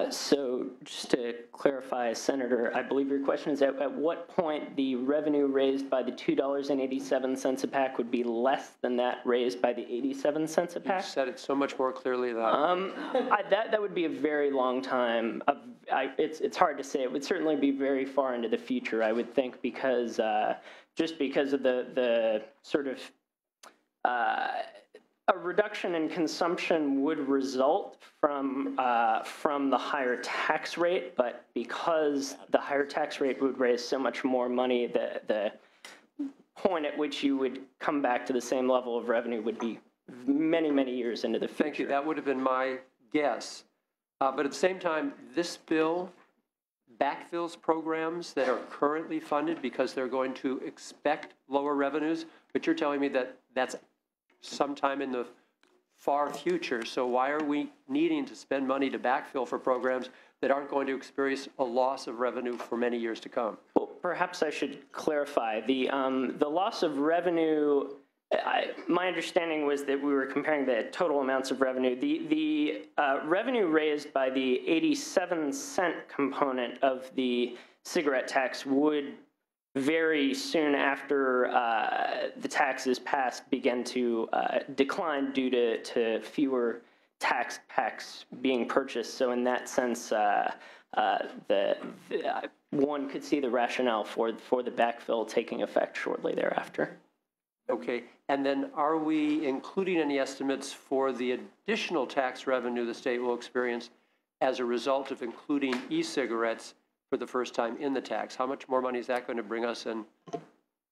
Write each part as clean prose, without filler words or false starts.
So just to clarify, Senator, I believe your question is at what point the revenue raised by the $2.87 a pack would be less than that raised by the 87 cents a pack? You said it so much more clearly than that would be a very long time. It's hard to say. It would certainly be very far into the future, I would think, because just because of the sort of a reduction in consumption would result from the higher tax rate, but because the higher tax rate would raise so much more money, the point at which you would come back to the same level of revenue would be many, many years into the future. Thank you. That would have been my guess. But at the same time, this bill backfills programs that are currently funded because they're going to expect lower revenues, but you're telling me that that's sometime in the far future. So why are we needing to spend money to backfill for programs that aren't going to experience a loss of revenue for many years to come? Well, perhaps I should clarify. The loss of revenue, my understanding was that we were comparing the total amounts of revenue. The revenue raised by the 87-cent component of the cigarette tax would very soon after the tax is passed begin to decline due to fewer tax packs being purchased. So in that sense, one could see the rationale for the backfill taking effect shortly thereafter. Okay, and then are we including any estimates for the additional tax revenue the state will experience as a result of including e-cigarettes for the first time in the tax? How much more money is that going to bring us, and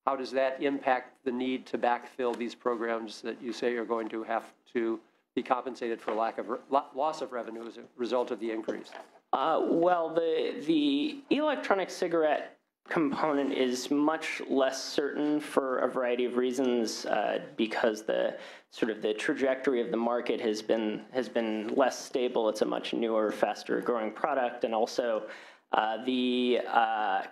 how does that impact the need to backfill these programs that you say are going to have to be compensated for loss of revenue as a result of the increase? Well, the electronic cigarette component is much less certain for a variety of reasons because the trajectory of the market has been less stable. It's a much newer, faster growing product, and also the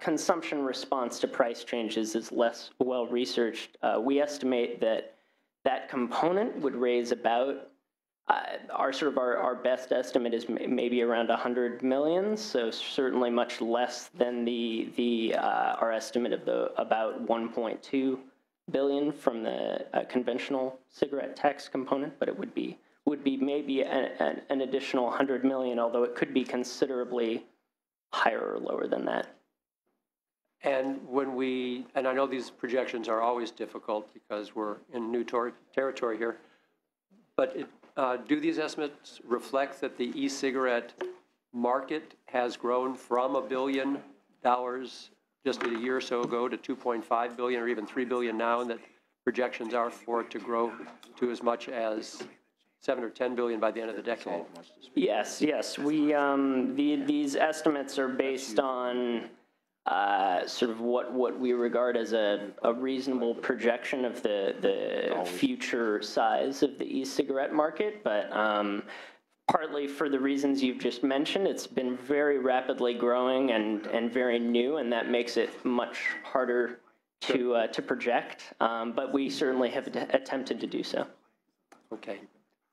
consumption response to price changes is less well researched. We estimate that component would raise about our best estimate is maybe around 100 million. So certainly much less than our estimate of about 1.2 billion from the conventional cigarette tax component. But it would be maybe an additional 100 million, although it could be considerably higher or lower than that. And and I know these projections are always difficult because we're in new territory here, but do these estimates reflect that the e-cigarette market has grown from $1 billion just a year or so ago to 2.5 billion or even 3 billion now, and that projections are for it to grow to as much as 7 or 10 billion by the end of the decade? Yes. These estimates are based on what we regard as a reasonable projection of the future size of the e-cigarette market, but partly for the reasons you've just mentioned, it's been very rapidly growing and very new, and that makes it much harder to project, but we certainly have attempted to do so. Okay.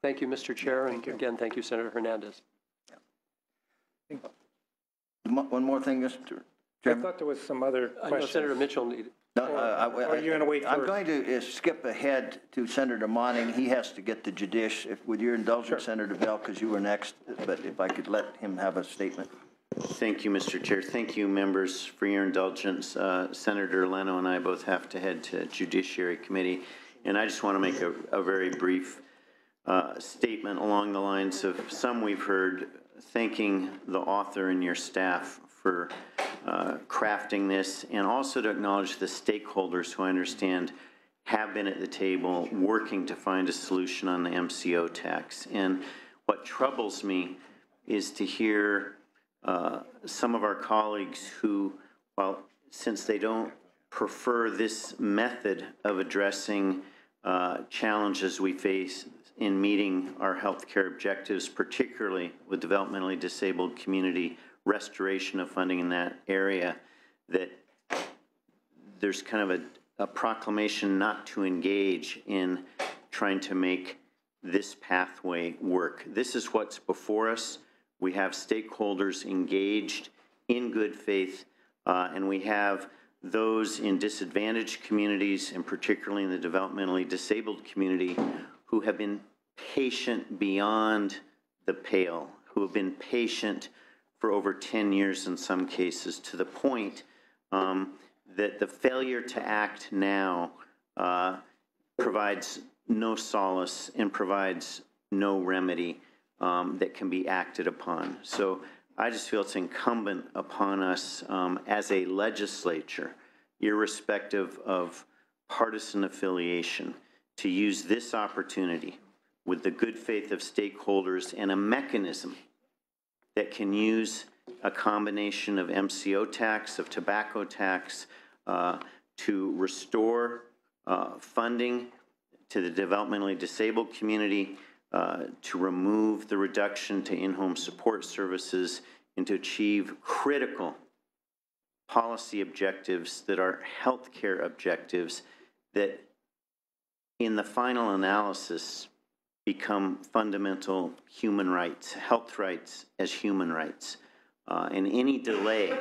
Thank you, Mr. Chair, and again, thank you, Senator Hernandez. One more thing, Mr. Chairman. I thought there was some other question. I know Senator Mitchell needed. No, are you going to wait? I'm going to skip ahead to Senator Monning. He has to get the judice. With your indulgence, sure. Senator Bell, because you were next, but if I could let him have a statement. Thank you, Mr. Chair. Thank you, members, for your indulgence. Senator Leno and I both have to head to Judiciary Committee, and I just want to make a very brief statement along the lines of some we've heard, thanking the author and your staff for crafting this, and also to acknowledge the stakeholders who I understand have been at the table working to find a solution on the MCO tax. And what troubles me is to hear some of our colleagues who, since they don't prefer this method of addressing challenges we face in meeting our healthcare objectives, particularly with developmentally disabled community restoration of funding in that area, that there's kind of a proclamation not to engage in trying to make this pathway work. This is what's before us. we have stakeholders engaged in good faith, and we have those in disadvantaged communities, and particularly in the developmentally disabled community, who have been patient beyond the pale, who have been patient for over 10 years in some cases, to the point that the failure to act now provides no solace and provides no remedy that can be acted upon. So I just feel it's incumbent upon us as a legislature, irrespective of partisan affiliation, to use this opportunity with the good faith of stakeholders and a mechanism that can use a combination of MCO tax, of tobacco tax, to restore funding to the developmentally disabled community, to remove the reduction to in-home support services, and to achieve critical policy objectives that are healthcare objectives that, in the final analysis, become fundamental human rights, health rights as human rights. And any delay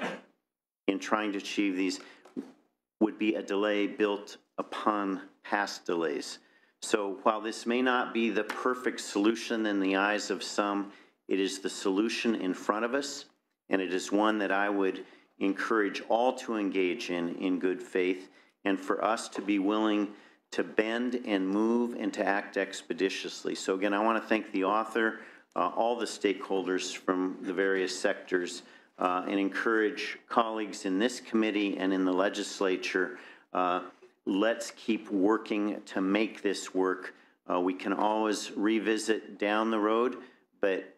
in trying to achieve these would be a delay built upon past delays. So while this may not be the perfect solution in the eyes of some, it is the solution in front of us, and it is one that I would encourage all to engage in good faith, and for us to be willing to bend and move and to act expeditiously. So again, I want to thank the author, all the stakeholders from the various sectors, and encourage colleagues in this committee and in the legislature, let's keep working to make this work. We can always revisit down the road, but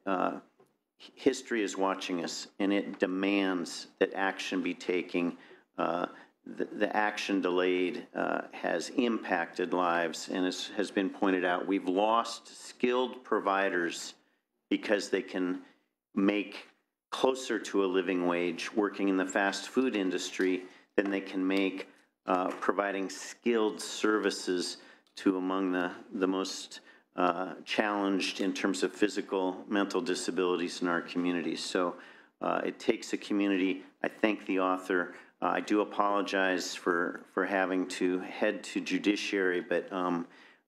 history is watching us, and it demands that action be taken. The action delayed has impacted lives, and as has been pointed out, we've lost skilled providers because they can make closer to a living wage working in the fast food industry than they can make providing skilled services to among the most challenged in terms of physical, mental disabilities in our communities. So it takes a community. I thank the author. I do apologize for having to head to judiciary, but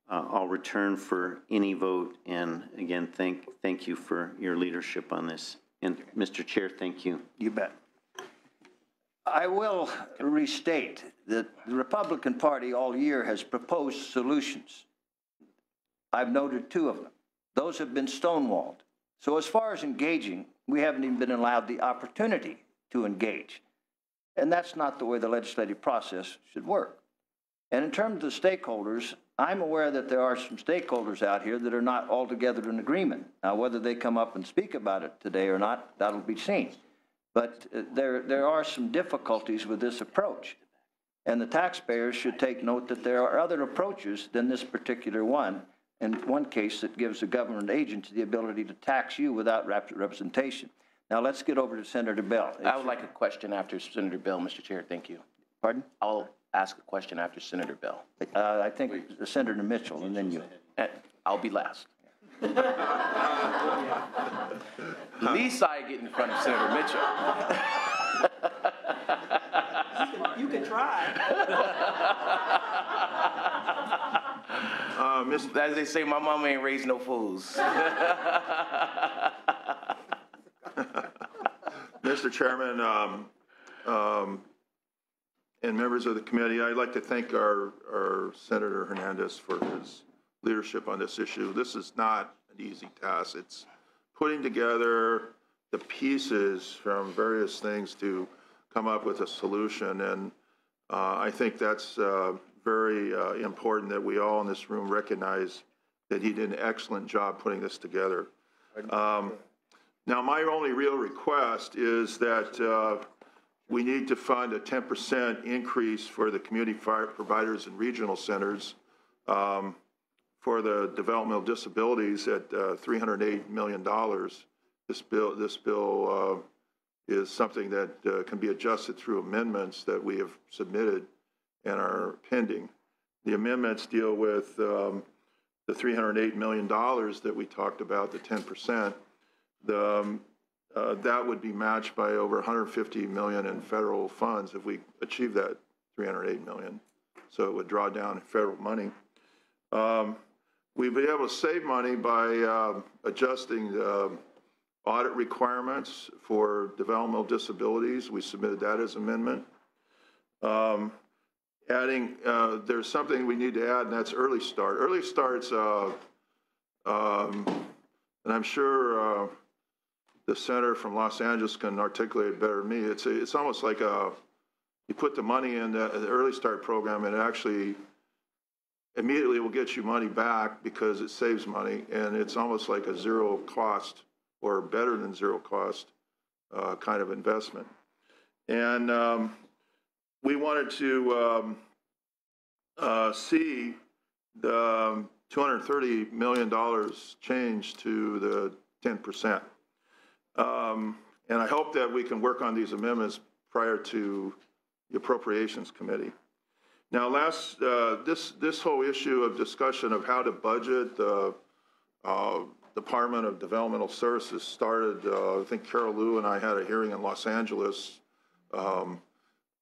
I'll return for any vote. And again, thank you for your leadership on this. And Mr. Chair, thank you. You bet. I will restate that the Republican Party all year has proposed solutions. I've noted 2 of them. Those have been stonewalled. So as far as engaging, we haven't even been allowed the opportunity to engage. And that's not the way the legislative process should work. And in terms of the stakeholders, I'm aware that there are some stakeholders out here that are not altogether in agreement. Now, whether they come up and speak about it today or not, that'll be seen. But there are some difficulties with this approach. And the taxpayers should take note that there are other approaches than this particular one. In one case, that gives a government agency the ability to tax you without representation. Now, let's get over to Senator Bell. I would like a question after Senator Bell, Mr. Chair. Thank you. Pardon? I'll ask a question after Senator Bell. I think Senator Mitchell, and then you. I'll be last. Least I get in front of Senator Mitchell. You can try. As they say, my mama ain't raised no fools. Mr. Chairman, and members of the committee, I'd like to thank our Senator Hernandez for his leadership on this issue. This is not an easy task. It's putting together the pieces from various things to come up with a solution. And I think that's very important that we all in this room recognize that he did an excellent job putting this together. Now, my only real request is that we need to fund a 10% increase for the community providers and regional centers for the developmental disabilities at $308 million. This bill is something that can be adjusted through amendments that we have submitted and are pending. The amendments deal with the $308 million that we talked about, the 10%. that would be matched by over 150 million in federal funds if we achieve that 308 million. So it would draw down federal money. We'd be able to save money by adjusting the audit requirements for developmental disabilities. We submitted that as amendment. Adding, there's something we need to add, and that's early start. Early start's, and I'm sure the senator from Los Angeles can articulate it better than me. It's almost like you put the money in the early start program, and it actually immediately will get you money back because it saves money, and it's almost like a zero cost or better than zero cost kind of investment. And we wanted to see the $230 million change to the 10%. And I hope that we can work on these amendments prior to the Appropriations Committee. Now, this whole issue of discussion of how to budget the Department of Developmental Services started, I think Carol Liu and I had a hearing in Los Angeles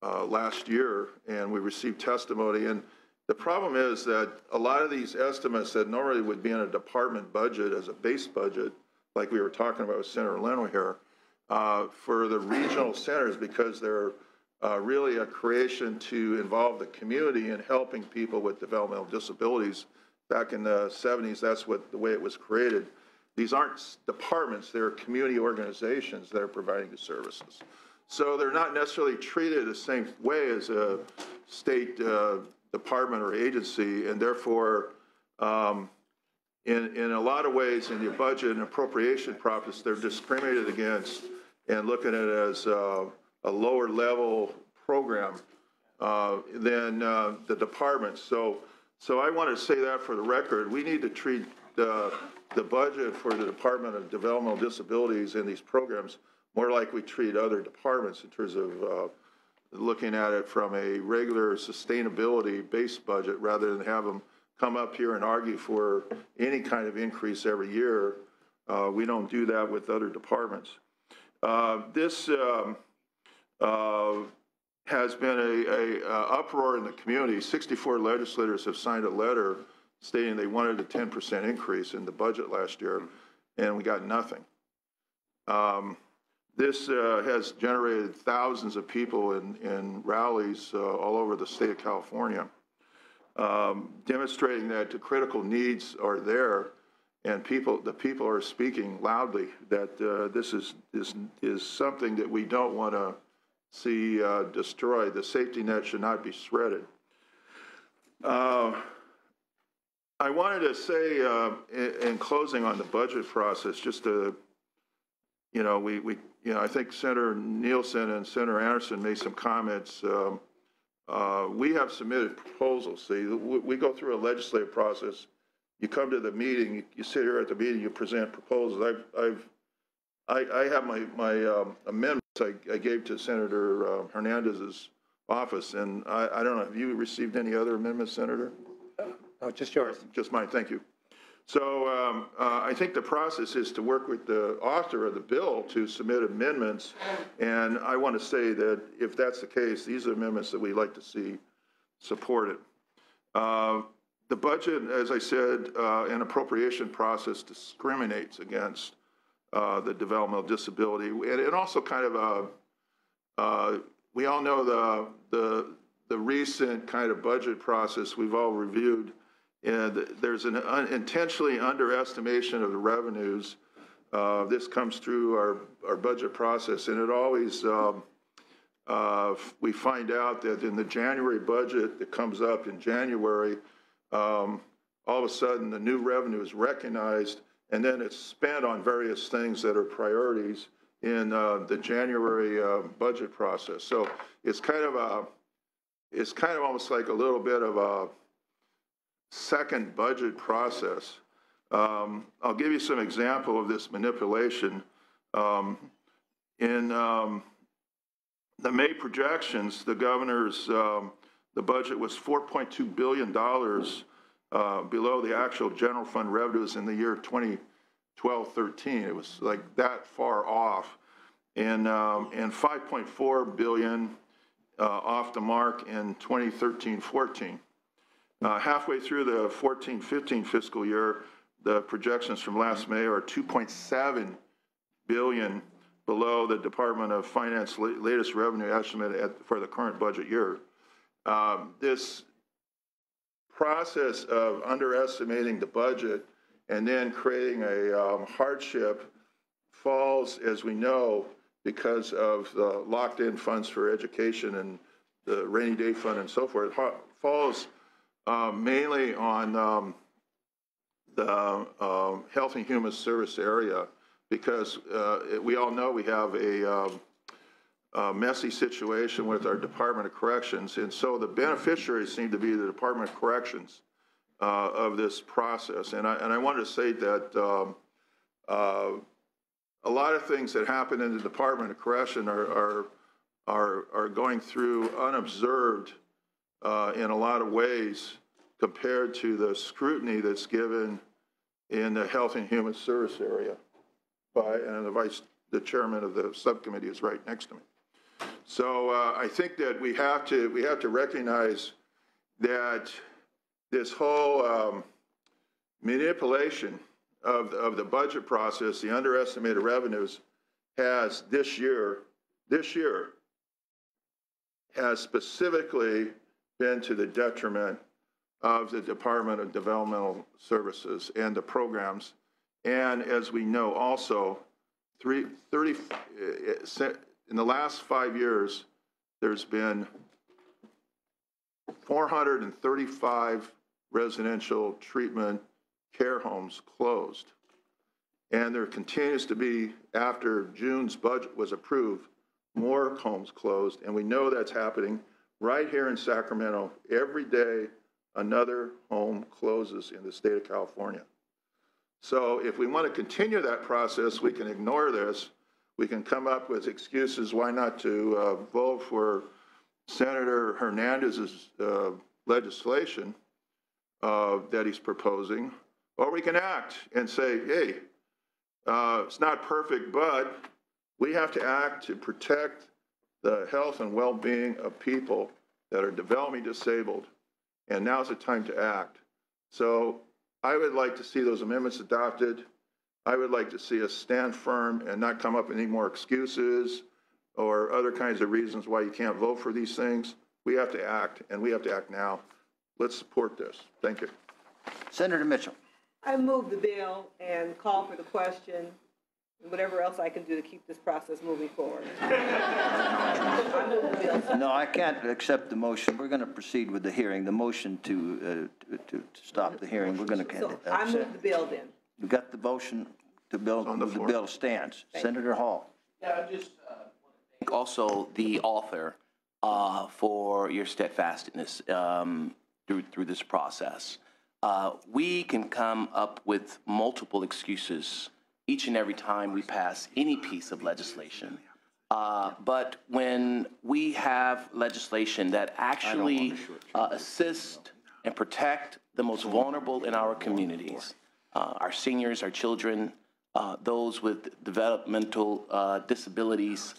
last year, and we received testimony. And the problem is that a lot of these estimates that normally would be in a department budget as a base budget, like we were talking about with Senator Leno here, for the regional centers, because they're really a creation to involve the community in helping people with developmental disabilities. Back in the 70s, that's the way it was created. These aren't departments, they're community organizations that are providing the services. So they're not necessarily treated the same way as a state department or agency, and therefore, in a lot of ways in the budget and appropriation process, they're discriminated against and looking at it as a lower level program than the departments. So I want to say that for the record, we need to treat the budget for the Department of Developmental Disabilities in these programs more like we treat other departments in terms of looking at it from a regular sustainability-based budget rather than have them come up here and argue for any kind of increase every year. We don't do that with other departments. This has been a uproar in the community. 64 legislators have signed a letter stating they wanted a 10% increase in the budget last year, and we got nothing. This has generated thousands of people in rallies all over the state of California, demonstrating that the critical needs are there, and the people are speaking loudly that this is something that we don't want to see destroyed. The safety net should not be shredded. I wanted to say in closing on the budget process, just to, I think Senator Nielsen and Senator Anderson made some comments. We have submitted proposals. See, we go through a legislative process. You come to the meeting, you sit here at the meeting, you present proposals. I have my amendments I gave to Senator Hernandez's office, and I don't know, have you received any other amendments, Senator? Oh, just yours. Just mine, thank you. So I think the process is to work with the author of the bill to submit amendments, and I want to say that if that's the case, these are amendments that we'd like to see supported. The budget, as I said, an appropriation process discriminates against the developmental disability, and it also kind of, we all know the recent kind of budget process we've all reviewed. And there's an intentionally underestimation of the revenues. This comes through our budget process, and it always, we find out that in the January budget that comes up in January, all of a sudden the new revenue is recognized, and then it's spent on various things that are priorities in the January budget process. So it's kind of almost like a little bit of a second budget process. I'll give you some example of this manipulation. In the May projections, the governor's, the budget was $4.2 billion below the actual general fund revenues in the year 12, 13. It was like that far off. And 5.4 billion off the mark in 2013, 14. Halfway through the 14, 15 fiscal year, the projections from last May are 2.7 billion below the Department of Finance latest revenue estimate for the current budget year. This process of underestimating the budget and then creating a hardship falls, as we know, because of the locked-in funds for education and the rainy day fund and so forth, falls mainly on the Health and Human Service area, because we all know we have a messy situation with our Department of Corrections, and so the beneficiaries seem to be the Department of Corrections of this process. And I wanted to say that a lot of things that happen in the Department of Correction are going through unobserved in a lot of ways compared to the scrutiny that's given in the Health and Human Service area and the chairman of the subcommittee is right next to me. So I think that we have to recognize that this whole manipulation of the budget process, the underestimated revenues, has this year has specifically been to the detriment of the Department of Developmental Services and the programs. And as we know also, in the last 5 years, there's been 435 residential treatment care homes closed. And there continues to be, after June's budget was approved, more homes closed. And we know that's happening right here in Sacramento. Every day, another home closes in the state of California. So if we want to continue that process, we can ignore this. We can come up with excuses why not to vote for Senator Hernandez's legislation that he's proposing, or we can act and say, hey, it's not perfect, but we have to act to protect the health and well-being of people that are developmentally disabled, and now's the time to act. So I would like to see those amendments adopted. I would like to see us stand firm and not come up with any more excuses or other kinds of reasons why you can't vote for these things. We have to act, and we have to act now. Let's support this. Thank you. Senator Mitchell. I move the bill and call for the question, and whatever else I can do to keep this process moving forward. I move the bill. No, I can't accept the motion. We're going to proceed with the hearing. The motion to stop the hearing, we're going to So I move the bill then. We got the motion to bill, the bill stands. Senator Hall. Yeah, I just want to thank also the author for your steadfastness through this process. We can come up with multiple excuses each and every time we pass any piece of legislation. But when we have legislation that actually assist and protect the most vulnerable in our communities, our seniors, our children, those with developmental disabilities,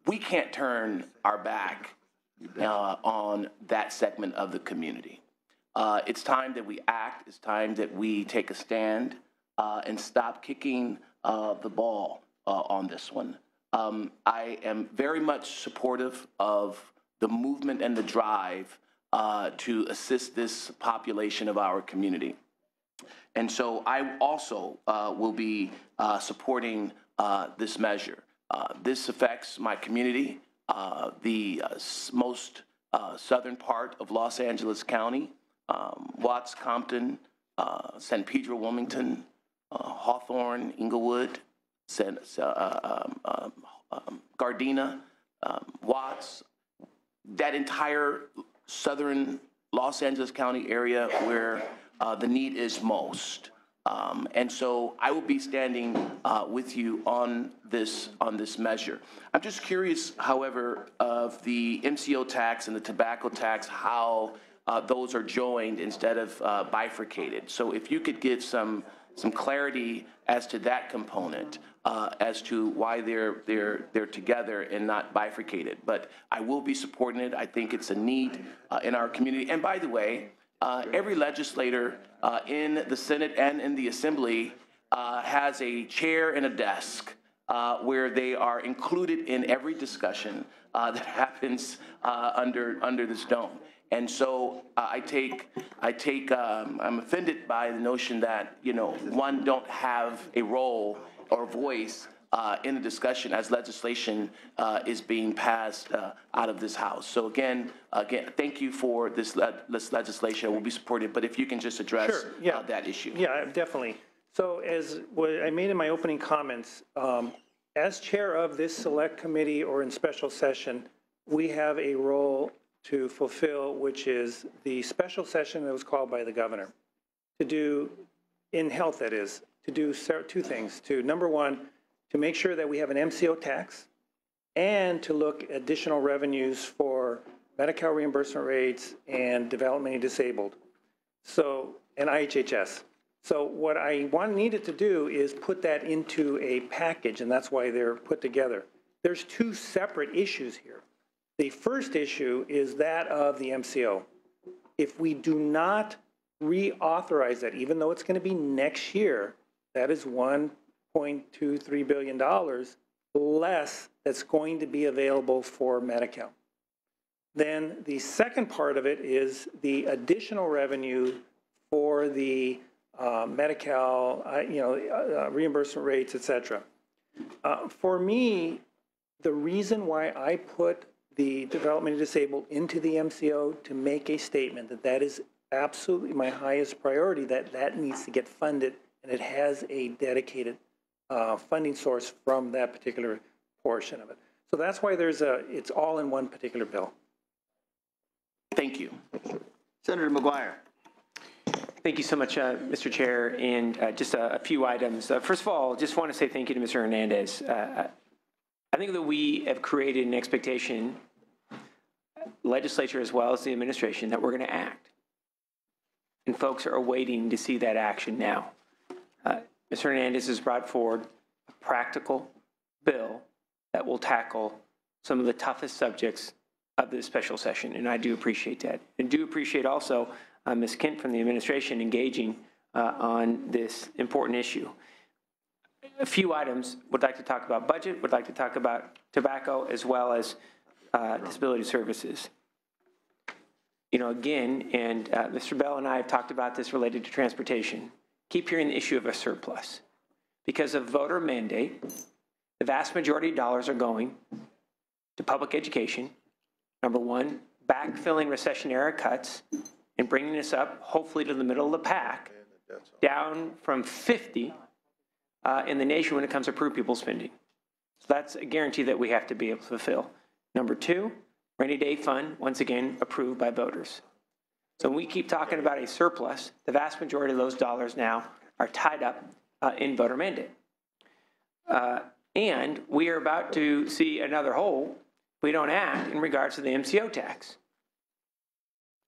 we can't turn our back on that segment of the community. It's time that we act. It's time that we take a stand and stop kicking the ball on this one. I am very much supportive of the movement and the drive to assist this population of our community. And so I also will be supporting this measure. This affects my community, the most southern part of Los Angeles County, Watts, Compton, San Pedro, Wilmington, Hawthorne, Inglewood, Gardena, Watts, that entire southern Los Angeles County area where the need is most. And so I will be standing with you on this measure. I'm just curious, however, of the MCO tax and the tobacco tax, how those are joined instead of bifurcated. So if you could give some some clarity as to that component, as to why they're together and not bifurcated. But I will be supporting it. I think it's a need in our community. And by the way, every legislator in the Senate and in the Assembly has a chair and a desk where they are included in every discussion that happens under this dome. And so I'm offended by the notion that, one don't have a role or voice in the discussion as legislation is being passed out of this House. So again, thank you for this legislation. We'll be supported, but if you can just address that issue. Yeah, definitely. So as what I made in my opening comments, as chair of this select committee or in special session, we have a role to fulfill, which is the special session that was called by the governor to do, in health that is, to do two things. To, number one, to make sure that we have an MCO tax and to look at additional revenues for Medi-Cal reimbursement rates and developmentally disabled, and IHHS. So what I needed to do is put that into a package, and that's why they're put together. There's two separate issues here. The first issue is that of the MCO. If we do not reauthorize that, even though it's going to be next year, that is $1.23 billion less that's going to be available for Medi-Cal. Then the second part of it is the additional revenue for the Medi-Cal, reimbursement rates, et cetera. For me, the reason why I put the developmentally disabled into the MCO to make a statement that is absolutely my highest priority, that needs to get funded, and it has a dedicated funding source from that particular portion of it. So that's why it's all in one particular bill. Thank you. Senator McGuire. Thank you so much, Mr. Chair, and just a few items. First of all, just want to say thank you to Mr. Hernandez. I think that we have created an expectation, legislature as well as the administration, that we're going to act. And folks are waiting to see that action now. Mr. Hernandez has brought forward a practical bill that will tackle some of the toughest subjects of this special session, and I do appreciate that. And do appreciate also Ms. Kent from the administration engaging on this important issue. A few items. Would like to talk about budget, would like to talk about tobacco, as well as disability services. Again, and Mr. Bell and I have talked about this related to transportation. Keep hearing the issue of a surplus. Because of voter mandate, the vast majority of dollars are going to public education. Number one, backfilling recession-era cuts and bringing us up, hopefully, to the middle of the pack, down from 50 in the nation when it comes to per pupil spending. So that's a guarantee that we have to be able to fulfill. Number two, rainy day fund, once again, approved by voters. So when we keep talking about a surplus, the vast majority of those dollars now are tied up in voter mandate. And we are about to see another hole if we don't act in regards to the MCO tax.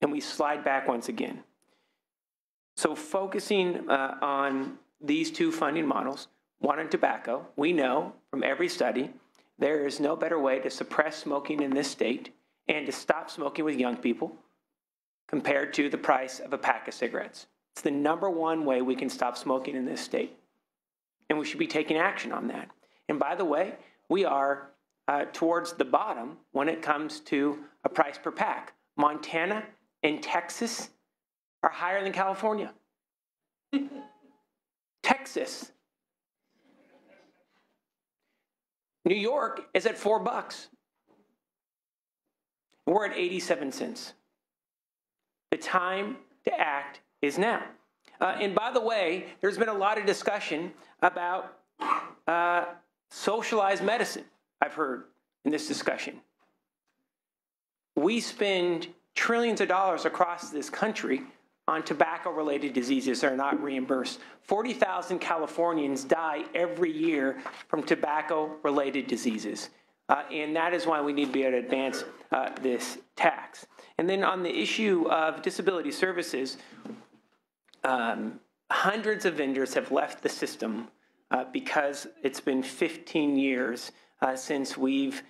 And we slide back once again. So focusing on these two funding models, one in tobacco, we know from every study there is no better way to suppress smoking in this state and to stop smoking with young people compared to the price of a pack of cigarettes. It's the number one way we can stop smoking in this state. And we should be taking action on that. And by the way, we are towards the bottom when it comes to a price per pack. Montana and Texas are higher than California. Texas. New York is at $4. We're at 87 cents. The time to act is now. And by the way, there's been a lot of discussion about socialized medicine, I've heard in this discussion. We spend trillions of dollars across this country on tobacco-related diseases that are not reimbursed. 40,000 Californians die every year from tobacco-related diseases. And that is why we need to be able to advance this tax. And then on the issue of disability services, hundreds of vendors have left the system because it's been 15 years since we've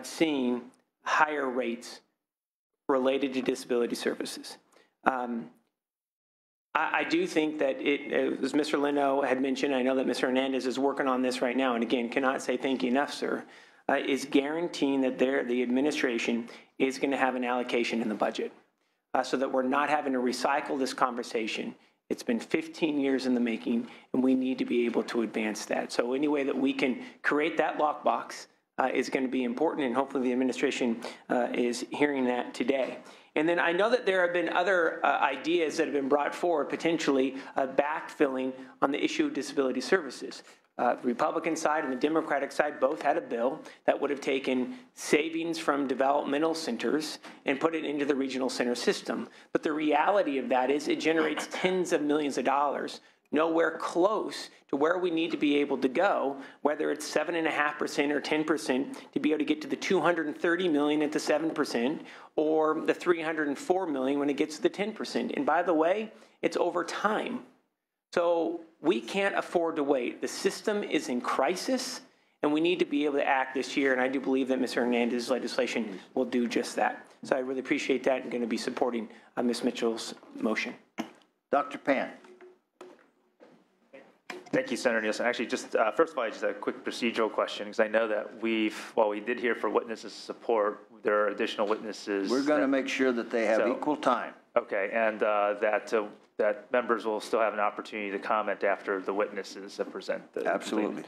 seen higher rates related to disability services. I do think that as Mr. Leno had mentioned, I know that Mr. Hernandez is working on this right now, and again, cannot say thank you enough, sir, is guaranteeing that the administration is going to have an allocation in the budget so that we're not having to recycle this conversation. It's been 15 years in the making, and we need to be able to advance that. So any way that we can create that lockbox is going to be important, and hopefully the administration is hearing that today. And then I know that there have been other ideas that have been brought forward, potentially backfilling on the issue of disability services. The Republican side and the Democratic side both had a bill that would have taken savings from developmental centers and put it into the regional center system. But the reality of that is it generates tens of millions of dollars, nowhere close to where we need to be able to go, whether it's 7.5% or 10%, to be able to get to the $230 million at the 7%, or the $304 million when it gets to the 10%. And by the way, it's over time. So we can't afford to wait. The system is in crisis, and we need to be able to act this year, and I do believe that Mr. Hernandez's legislation will do just that. So I really appreciate that and going to be supporting Ms. Mitchell's motion. Dr. Pan. Thank you, Senator Nielsen. Actually, just first of all, just a quick procedural question, because I know that while we did hear for witnesses' support, there are additional witnesses. We're going to make sure that they have equal time. Okay, and that members will still have an opportunity to comment after the witnesses have presented. Absolutely.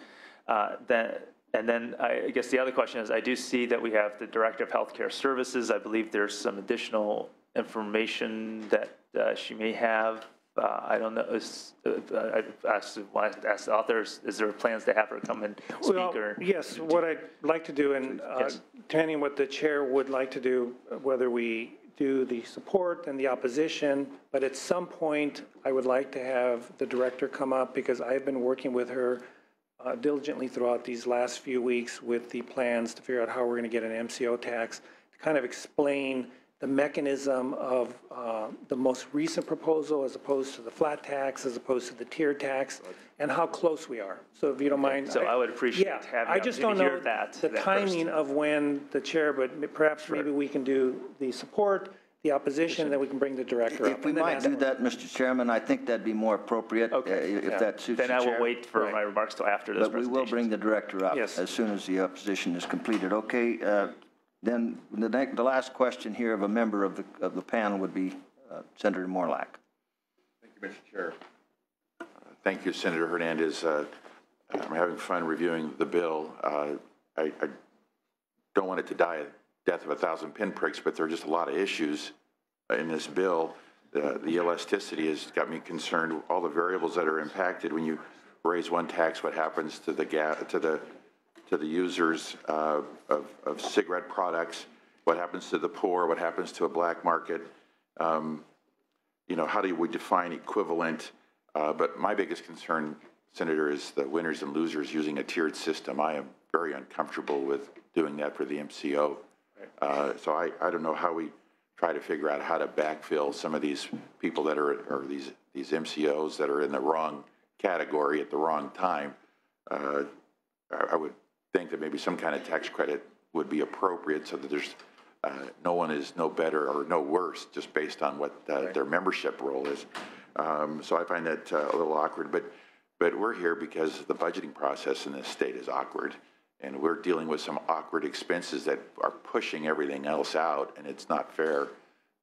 Then I guess the other question is, I do see that we have the Director of Healthcare Services. I believe there's some additional information that she may have. I don't know. I've asked the authors, is there plans to have her come and speak? Well, yes, what I'd like to do, and depending what the chair would like to do, whether we do the support and the opposition, but at some point I would like to have the director come up, because I've been working with her diligently throughout these last few weeks with the plans to figure out how we're going to get an MCO tax, to kind of explain the mechanism of the most recent proposal as opposed to the flat tax, as opposed to the tier tax, and how close we are. So if you don't mind. So I would appreciate having I just don't know the timing first. Of when the chair, but perhaps maybe we can do the support, the opposition, then we can bring the director up. If we might do that, Mr. Chairman, I think that'd be more appropriate. If that suits the chair. Then I will wait for my remarks till after this presentation. But we will bring the director up as soon as the opposition is completed. Okay. Then the last question here of a member of the panel would be Senator Morlack. Thank you, Mr. Chair. Thank you, Senator Hernandez. I'm having fun reviewing the bill. I don't want it to die a death of 1,000 pinpricks, but there are just a lot of issues in this bill. The elasticity has got me concerned. All the variables that are impacted when you raise one tax, what happens to the users of cigarette products, what happens to the poor, what happens to a black market, how do we define equivalent? But my biggest concern, Senator, is the winners and losers using a tiered system. I am very uncomfortable with doing that for the MCO. So I don't know how we try to figure out how to backfill some of these people that are these MCOs that are in the wrong category at the wrong time. I would think that maybe some kind of tax credit would be appropriate so that there's no one is no better or no worse just based on what their membership role is. So I find that a little awkward, but we're here because the budgeting process in this state is awkward, and we're dealing with some awkward expenses that are pushing everything else out, and it's not fair.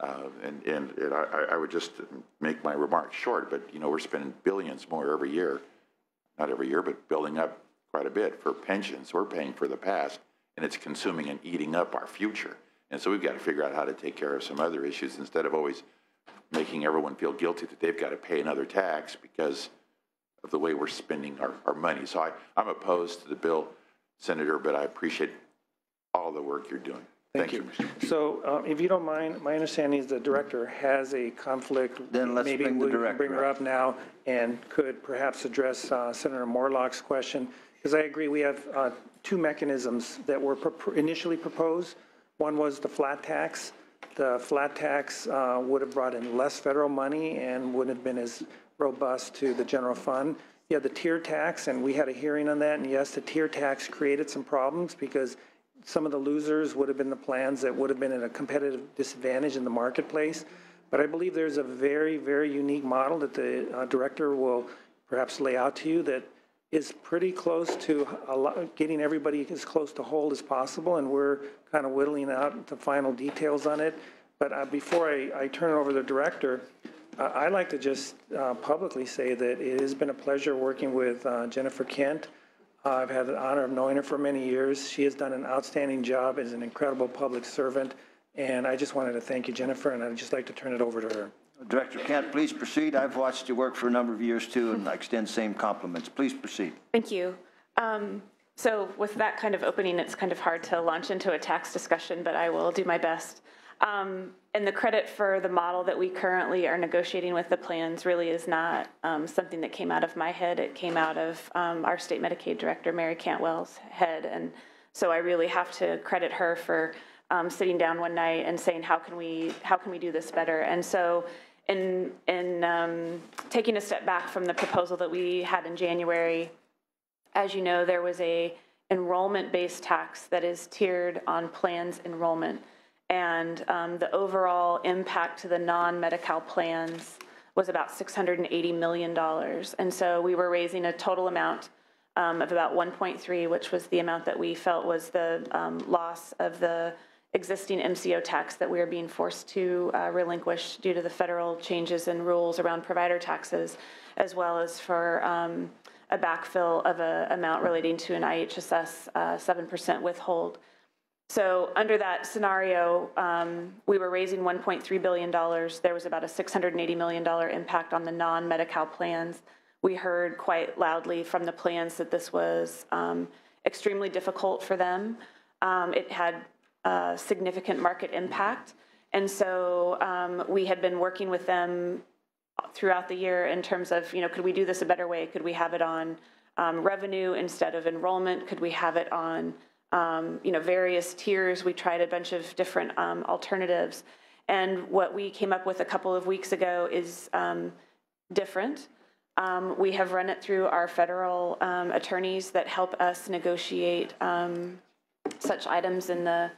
And I would just make my remarks short, but we're spending billions more every year, not every year, but building up quite a bit for pensions. We're paying for the past, and it's consuming and eating up our future. And so we've got to figure out how to take care of some other issues instead of always making everyone feel guilty that they've got to pay another tax because of the way we're spending our money. So I'm opposed to the bill, Senator, but I appreciate all the work you're doing. Thank you. So if you don't mind, my understanding is the director has a conflict. Then let's bring the director bring her up now and could perhaps address Senator Morlock's question. Because I agree, we have two mechanisms that were initially proposed. One was the flat tax. The flat tax would have brought in less federal money and wouldn't have been as robust to the general fund. You have the tier tax, and we had a hearing on that, and yes, the tier tax created some problems because some of the losers would have been the plans that would have been at a competitive disadvantage in the marketplace. But I believe there's a very, very unique model that the director will perhaps lay out to you that is pretty close to getting everybody as close to whole as possible, and we're kind of whittling out the final details on it. But before I turn it over to the director, I'd like to just publicly say that it has been a pleasure working with Jennifer Kent. I've had the honor of knowing her for many years. She has done an outstanding job as an incredible public servant, and I just wanted to thank you, Jennifer, and I'd just like to turn it over to her. Director Kent, please proceed. I've watched you work for a number of years too, and I extend same compliments. Please proceed. Thank you. So with that kind of opening, it's kind of hard to launch into a tax discussion, but I will do my best. And the credit for the model that we currently are negotiating with the plans really is not something that came out of my head. It came out of our state Medicaid director, Mary Cantwell's head. And so I really have to credit her for sitting down one night and saying, how can we do this better? And so in taking a step back from the proposal that we had in January, as you know, there was a enrollment-based tax that is tiered on plans enrollment. And the overall impact to the non-Medi-Cal plans was about $680 million. And so we were raising a total amount of about 1.3, which was the amount that we felt was the loss of the existing MCO tax that we are being forced to relinquish due to the federal changes and rules around provider taxes, as well as for a backfill of an amount relating to an IHSS 7% withhold. So under that scenario, we were raising $1.3 billion. There was about a $680 million impact on the non-Medi-Cal plans. We heard quite loudly from the plans that this was extremely difficult for them. It had significant market impact. And so we had been working with them throughout the year in terms of, could we do this a better way? Could we have it on revenue instead of enrollment? Could we have it on various tiers? We tried a bunch of different alternatives. And what we came up with a couple of weeks ago is different. We have run it through our federal attorneys that help us negotiate such items in the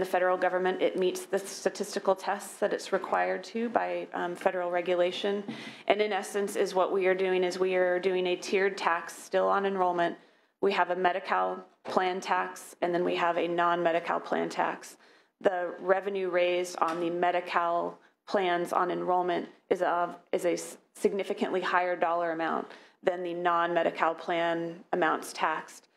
federal government. It meets the statistical tests that it's required to by federal regulation. And in essence, is what we are doing is we are doing a tiered tax still on enrollment. We have a Medi-Cal plan tax, and then we have a non-Medi-Cal plan tax. The revenue raised on the Medi-Cal plans on enrollment is a significantly higher dollar amount than the non-Medi-Cal plan amounts taxed.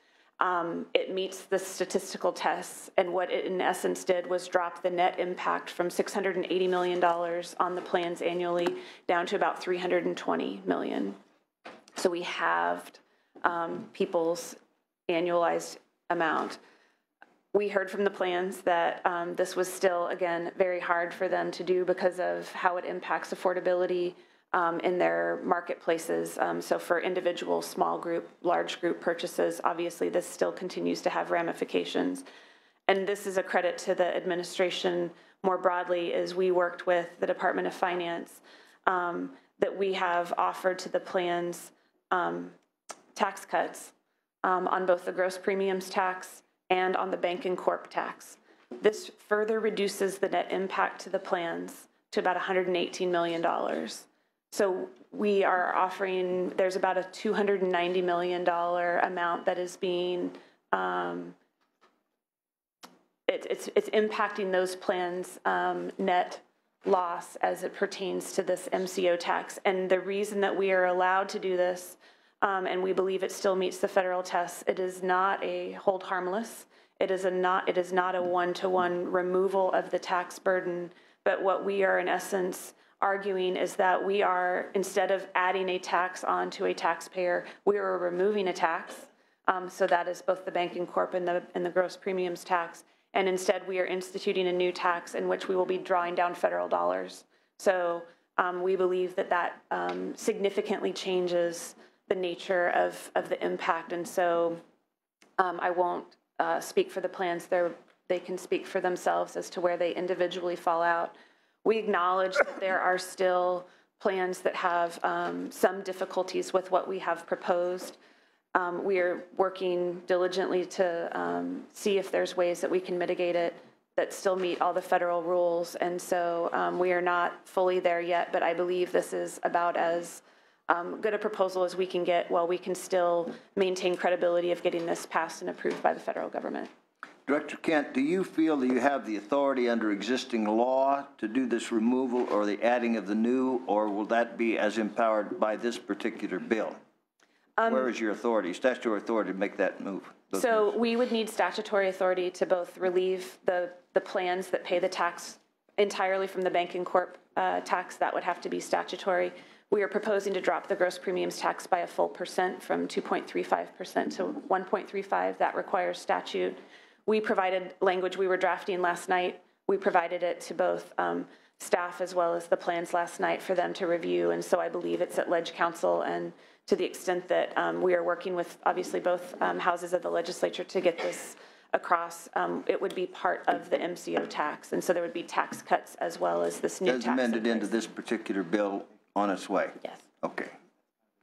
It meets the statistical tests, and what it in essence did was drop the net impact from $680 million on the plans annually down to about $320 million. So we halved people's annualized amount. We heard from the plans that this was still, again, very hard for them to do because of how it impacts affordability in their marketplaces. So for individual small group, large group purchases, obviously this still continues to have ramifications. And this is a credit to the administration more broadly as we worked with the Department of Finance that we have offered to the plans tax cuts on both the gross premiums tax and on the bank and corp tax. This further reduces the net impact to the plans to about $118 million. So we are offering, there's about a $290 million amount that is being, it's impacting those plans' net loss as it pertains to this MCO tax. And the reason that we are allowed to do this, and we believe it still meets the federal tests, it is not a hold harmless. It is not a one-to-one removal of the tax burden. But what we are in essence arguing is that we are, instead of adding a tax onto a taxpayer, we are removing a tax. So that is both the bank and corp and the gross premiums tax. And instead we are instituting a new tax in which we will be drawing down federal dollars. So we believe that significantly changes the nature of the impact. And so I won't speak for the plans. They can speak for themselves as to where they individually fall out. We acknowledge that there are still plans that have some difficulties with what we have proposed. We are working diligently to see if there's ways that we can mitigate it that still meet all the federal rules. And so we are not fully there yet, but I believe this is about as good a proposal as we can get while we can still maintain credibility of getting this passed and approved by the federal government. Director Kent, do you feel that you have the authority under existing law to do this removal or the adding of the new, or will that be as empowered by this particular bill? Where is your authority, statutory authority to make that move? So we would need statutory authority to both relieve the plans that pay the tax entirely from the bank and corp tax. That would have to be statutory. We are proposing to drop the gross premiums tax by a full % from 2.35% to 1.35. That requires statute. We provided language we were drafting last night. We provided it to both staff as well as the plans last night for them to review. And so I believe it's at Ledge Council, and to the extent that we are working with obviously both houses of the legislature to get this across, it would be part of the MCO tax. And so there would be tax cuts as well as this new tax. As amended into this particular bill on its way? Yes. Okay.